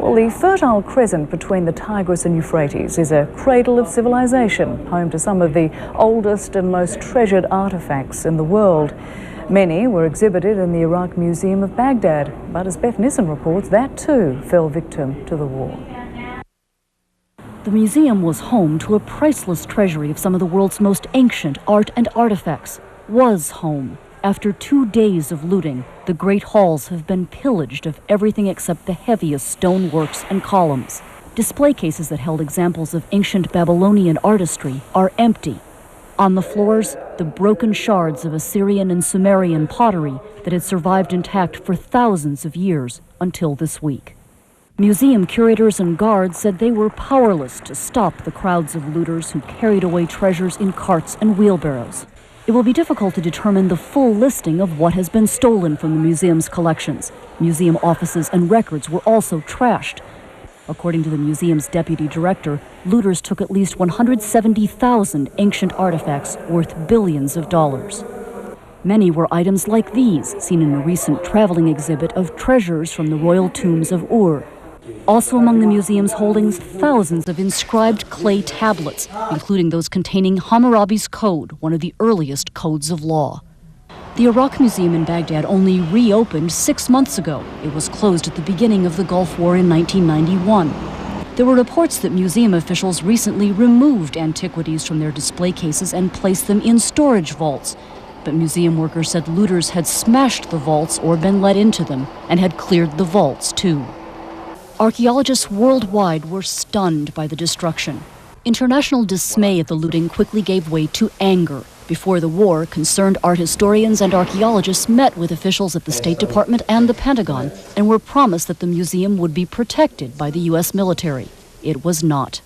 Well, the Fertile Crescent between the Tigris and Euphrates is a cradle of civilization, home to some of the oldest and most treasured artifacts in the world. Many were exhibited in the Iraq Museum of Baghdad, but as Beth Nissen reports, that too fell victim to the war. The museum was home to a priceless treasury of some of the world's most ancient art and artifacts. Was home. After 2 days of looting, the great halls have been pillaged of everything except the heaviest stone works and columns. Display cases that held examples of ancient Babylonian artistry are empty. On the floors, the broken shards of Assyrian and Sumerian pottery that had survived intact for thousands of years until this week. Museum curators and guards said they were powerless to stop the crowds of looters who carried away treasures in carts and wheelbarrows. It will be difficult to determine the full listing of what has been stolen from the museum's collections. Museum offices and records were also trashed. According to the museum's deputy director, looters took at least 170,000 ancient artifacts worth billions of dollars. Many were items like these, seen in a recent traveling exhibit of treasures from the royal tombs of Ur. Also among the museum's holdings, thousands of inscribed clay tablets, including those containing Hammurabi's Code, one of the earliest codes of law. The Iraq Museum in Baghdad only reopened 6 months ago. It was closed at the beginning of the Gulf War in 1991. There were reports that museum officials recently removed antiquities from their display cases and placed them in storage vaults. But museum workers said looters had smashed the vaults or been let into them and had cleared the vaults too. Archaeologists worldwide were stunned by the destruction. International dismay at the looting quickly gave way to anger. Before the war, concerned art historians and archaeologists met with officials at the State Department and the Pentagon and were promised that the museum would be protected by the U.S. military. It was not.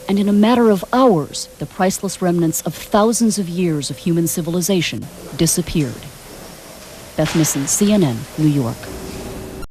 And in a matter of hours, the priceless remnants of thousands of years of human civilization disappeared. Beth Nissen, CNN, New York.